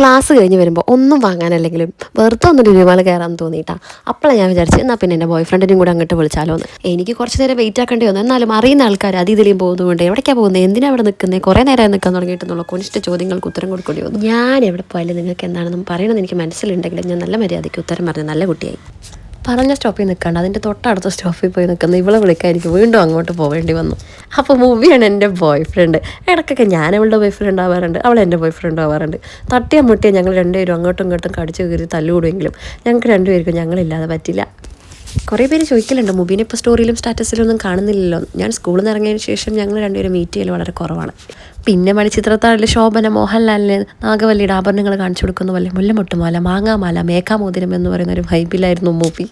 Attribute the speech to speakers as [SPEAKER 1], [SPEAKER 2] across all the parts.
[SPEAKER 1] Class കഴിഞ്ഞ് വരുമ്പോൾ ഒന്നും വാങ്ങാനല്ലെങ്കിലും വെറുതെ ഒന്ന് ലുലുമാൾ കയറാൻ തോന്നിയിട്ടാ. അപ്പോഴാണ് ഞാൻ വിചാരിച്ചു എന്നാൽ പിന്നെ എൻ്റെ ബോയ് ഫ്രണ്ടിനും കൂടെ അങ്ങോട്ട് വിളിച്ചാലോ എന്ന്. എനിക്ക് കുറച്ച് നേരം വെയിറ്റ് ആക്കേണ്ടി വന്നു. എന്നാലും അറിയുന്ന ആൾക്കാർ ഇതിലും പോകുന്നുണ്ട്. എവിടേക്കാണ് പോകുന്നത്, എന്തിനാണ് അവിടെ നിൽക്കുന്നത്, കുറേ നേരം നിൽക്കാൻ തുടങ്ങിയിട്ടെന്നുള്ള കൊനിഷ്ട ചോദ്യങ്ങൾക്ക് ഉത്തരം കൊടുക്കേണ്ടി വന്നു. ഞാൻ എവിടെ പോയാലും നിങ്ങൾക്ക് എന്താണെന്നും പറയണമെന്ന് എനിക്ക് മനസ്സിലുണ്ടെങ്കിലും ഞാൻ നല്ല മര്യാദയ്ക്ക് ഉത്തരം പറഞ്ഞ് നല്ല കുട്ടിയായി. പറഞ്ഞ സ്റ്റോപ്പിൽ നിൽക്കാണ്ട് അതിൻ്റെ തൊട്ടടുത്ത സ്റ്റോപ്പിൽ പോയി നിൽക്കുന്ന ഇവളെ വിളിക്കാൻ എനിക്ക് വീണ്ടും അങ്ങോട്ട് പോകേണ്ടി വന്നു. അപ്പോൾ മൂവിയാണ് എൻ്റെ ബോയ് ഫ്രണ്ട്. ഇടയ്ക്കൊക്കെ ഞാൻ അവളുടെ ബോയ് ഫ്രണ്ട് ആവാറുണ്ട്, അവൾ എൻ്റെ ബോയ് ഫ്രണ്ട് ആവാറുണ്ട്. തട്ടിയ മുട്ടിയ ഞങ്ങൾ രണ്ടുപേരും അങ്ങോട്ടും ഇങ്ങോട്ടും കടിച്ചു കയറി തല്ലുകൂടുമെങ്കിലും ഞങ്ങൾക്ക് രണ്ടുപേർക്കും ഞങ്ങളില്ലാതെ പറ്റില്ല. കുറേ പേര് ചോദിക്കലുണ്ട് മുബീനെ ഇപ്പോൾ സ്റ്റോറിയിലും സ്റ്റാറ്റസിലും ഒന്നും കാണുന്നില്ലല്ലോ. ഞാൻ സ്കൂളിൽ നിന്ന് ഇറങ്ങിയതിന് ശേഷം ഞങ്ങൾ രണ്ടുപേരും മീറ്റ് ചെയ്യൽ വളരെ കുറവാണ്. പിന്നെ മണിച്ചിത്രത്താഴിൽ ശോഭന മോഹൻലാലിന് നാഗവല്ലിയുടെ ആഭരണങ്ങൾ കാണിച്ചു കൊടുക്കുന്ന പോലെ മുല്ലമൊട്ടുമാല, മാങ്ങാമാല, മേഘാമോതിരം എന്ന് പറയുന്ന ഒരു വൈബിലായിരുന്നു മൂവി.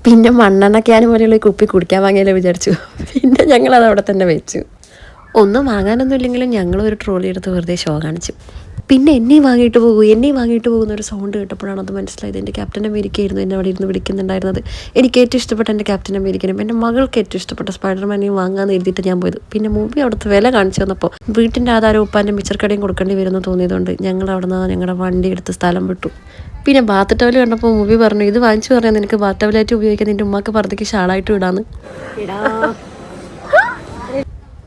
[SPEAKER 1] പിന്നെ മണ്ണെണ്ണ ക്യാൻ പോലെയുള്ള കുപ്പി കുടിക്കാൻ വാങ്ങിയാലോ വിചാരിച്ചു. പിന്നെ ഞങ്ങളത് അവിടെ തന്നെ വെച്ചു. ഒന്നും വാങ്ങാനൊന്നും ഇല്ലെങ്കിലും ഞങ്ങളൊരു ട്രോളി എടുത്ത് വെറുതെ ഷോ കാണിച്ചു. പിന്നെ എന്നെയും വാങ്ങിയിട്ട് പോകുന്നൊരു സൗണ്ട് കേട്ടപ്പോഴാണ് അത് മനസ്സിലായത്. എൻ്റെ ക്യാപ്റ്റൻ അമേരിക്കയായിരുന്നു എന്നെ അവിടെ ഇരുന്ന് വിളിക്കുന്നുണ്ടായിരുന്നത്. എനിക്ക് ഏറ്റവും ഇഷ്ടപ്പെട്ട എൻ്റെ ക്യാപ്റ്റൻ അമേരിക്കനും എൻ്റെ മകൾക്ക് ഏറ്റവും ഇഷ്ടപ്പെട്ട സ്പൈഡർമാനെയും വാങ്ങാമെന്ന് എഴുതിയിട്ട് ഞാൻ പോയത്. പിന്നെ മൂവി അവിടുത്തെ വില കാണിച്ചു വന്നപ്പോൾ വീട്ടിൻ്റെ ആധാരം ഉപ്പാൻ്റെ മിച്ചർക്കടയും കൊടുക്കേണ്ടി വരുമെന്ന് തോന്നിയതുകൊണ്ട് ഞങ്ങൾ അവിടെ നിന്ന് ഞങ്ങളുടെ വണ്ടി എടുത്ത് സ്ഥലം വിട്ടു. പിന്നെ ബാത്ത് ടവൽ കണ്ടപ്പോൾ മൂവി പറഞ്ഞു, ഇത് വാങ്ങിച്ചു പറഞ്ഞാൽ നിനക്ക് ബാത്ത് ടവലായിട്ട് ഉപയോഗിക്കാൻ നിൻ്റെ ഉമ്മാക്ക് പുറത്തേക്ക് ഷാളായിട്ട് ഇടാന്ന്.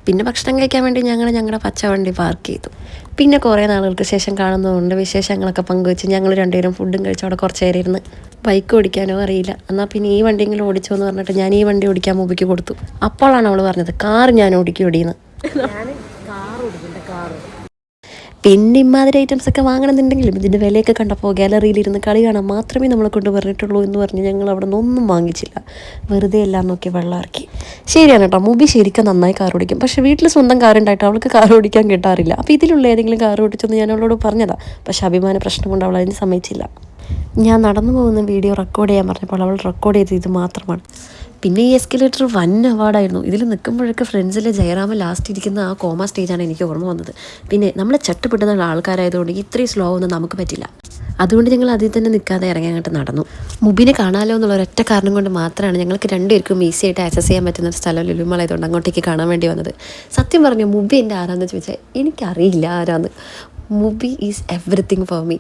[SPEAKER 1] പിന്നെ ഭക്ഷണം കഴിക്കാൻ വേണ്ടി ഞങ്ങൾ ഞങ്ങളുടെ പച്ചവണ്ടി പാർക്ക് ചെയ്തു. പിന്നെ കുറേ നാളുകൾക്ക് ശേഷം കാണുന്നതുകൊണ്ട് വിശേഷങ്ങളൊക്കെ പങ്കുവെച്ച് ഞങ്ങൾ രണ്ടുപേരും ഫുഡും കഴിച്ച് അവിടെ കുറച്ച് നേരം ഇരുന്ന്. ബൈക്ക് ഓടിക്കാനോ അറിയില്ല, എന്നാൽ പിന്നെ ഈ വണ്ടിയെങ്കിലും ഓടിച്ചോ എന്ന് പറഞ്ഞിട്ട് ഞാൻ ഈ വണ്ടി ഓടിക്കാൻ മൂവിക്ക് കൊടുത്തു. അപ്പോഴാണ് അവൾ പറഞ്ഞത് കാർ ഞാൻ ഓടിക്കുമെന്ന്. പിന്നെ ഇമാതിരി ഐറ്റംസ് ഒക്കെ വാങ്ങണമെന്നുണ്ടെങ്കിലും ഇതിൻ്റെ വിലയൊക്കെ കണ്ടപ്പോൾ ഗാലറിയിലിരുന്ന് കളി കാണാൻ മാത്രമേ നമ്മളെ കൊണ്ട് പറഞ്ഞിട്ടുള്ളൂ എന്ന് പറഞ്ഞ് ഞങ്ങൾ അവിടെ നിന്നൊന്നും വാങ്ങിച്ചില്ല. വെറുതെ എല്ലാം നോക്കി വെള്ളം ഇറക്കി. ശരിയാണ് കേട്ടോ, മൂവി ശരിക്കും നന്നായി കാർ ഓടിക്കും. പക്ഷേ വീട്ടിൽ സ്വന്തം കാറുണ്ടായിട്ട് അവൾക്ക് കാർ ഓടിക്കാൻ കിട്ടാറില്ല. അപ്പോൾ ഇതിലുള്ള ഏതെങ്കിലും കാർ ഓടിച്ചെന്ന് ഞാൻ അവളോട് പറഞ്ഞതാണ്. പക്ഷേ അഭിമാന പ്രശ്നം കൊണ്ട് അവൾ അതിന് സമ്മതിച്ചില്ല. ഞാൻ നടന്നു പോകുന്ന വീഡിയോ റെക്കോർഡ് ചെയ്യാൻ പറഞ്ഞപ്പോൾ അവൾ റെക്കോർഡ് ചെയ്തത് ഇത് മാത്രമാണ്. പിന്നെ ഈ എസ്കലേറ്റർ വൻ അവാർഡായിരുന്നു. ഇതിൽ നിൽക്കുമ്പോഴൊക്കെ ഫ്രണ്ട്സിലെ ജയറാമൻ ലാസ്റ്റ് ഇരിക്കുന്ന ആ കോമ സ്റ്റേജാണ് എനിക്ക് ഓർമ്മ വന്നത്. പിന്നെ നമ്മൾ ചട്ടുപെട്ടുന്ന ആൾക്കാരായതുകൊണ്ട് ഇത്രയും സ്ലോ ഒന്നും നമുക്ക് പറ്റില്ല. അതുകൊണ്ട് ഞങ്ങൾ അതിൽ തന്നെ നിൽക്കാതെ ഇറങ്ങി അങ്ങോട്ട് നടന്നു. മുബിനെ കാണാമല്ലോ എന്നുള്ള ഒരൊറ്റ കാരണം കൊണ്ട് മാത്രമാണ് ഞങ്ങൾക്ക് രണ്ടുപേർക്കും ഈസി ആയിട്ട് ആക്സസ് ചെയ്യാൻ പറ്റുന്ന ഒരു സ്ഥലം ലുലുമാളായതുകൊണ്ട് അങ്ങോട്ടേക്ക് കാണാൻ വേണ്ടി വന്നത്. സത്യം പറഞ്ഞു മുബി എൻ്റെ ആരാന്ന് ചോദിച്ചാൽ എനിക്കറിയില്ല ആരാന്ന്. Movie is everything for me.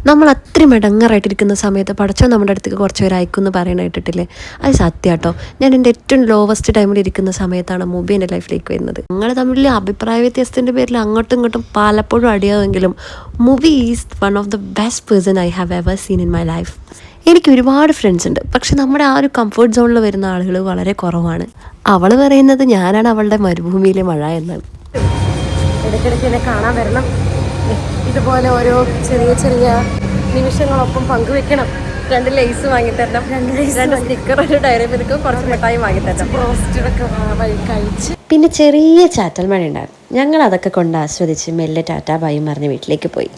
[SPEAKER 1] നമ്മൾ അത്രയും ഇടങ്ങറായിട്ടിരിക്കുന്ന സമയത്ത് പടച്ചോ നമ്മുടെ അടുത്തേക്ക് കുറച്ച് പേര് അയക്കുമെന്ന് പറയണായിട്ടിട്ടില്ലേ, അത് സത്യം കേട്ടോ. ഞാൻ എൻ്റെ ഏറ്റവും ലോവസ്റ്റ് ടൈമിൽ ഇരിക്കുന്ന സമയത്താണ് മൂവി എൻ്റെ ലൈഫിലേക്ക് വരുന്നത്. ഞങ്ങൾ തമ്മിൽ അഭിപ്രായ വ്യത്യാസത്തിൻ്റെ പേരിൽ അങ്ങോട്ടും ഇങ്ങോട്ടും പലപ്പോഴും അടിയാതെങ്കിലും movie is one of the best person I have ever seen in my life. എനിക്ക് ഒരുപാട് ഫ്രണ്ട്സ് ഉണ്ട്, പക്ഷെ നമ്മുടെ ആ ഒരു കംഫർട്ട് സോണിൽ വരുന്ന ആളുകൾ വളരെ കുറവാണ്. അവൾ പറയുന്നത് ഞാനാണ് അവളുടെ മരുഭൂമിയിലെ മഴ എന്നാണ്. ഇടയ്ക്കിടയ്ക്ക് എന്നെ കാണാൻ വരണം, ഇതുപോലെ ഓരോ ചെറിയ ചെറിയ നിമിഷങ്ങളൊപ്പം പങ്കുവെക്കണം. 2 ലേസ് വാങ്ങിത്തരണം, 2 സ്റ്റിക്കർ, ഒരു ഡയറി മിൽക്ക്, കുറച്ച് മിഠായി വാങ്ങിത്തരണം. റോസ്റ്റൊക്കെ കഴിച്ച് പിന്നെ ചെറിയ ചാറ്റൽ മഴ ഉണ്ടായിരുന്നു. ഞങ്ങൾ അതൊക്കെ കൊണ്ട് ആസ്വദിച്ച് മെല്ലെ ടാറ്റാ ബായും പറഞ്ഞ് വീട്ടിലേക്ക് പോയി.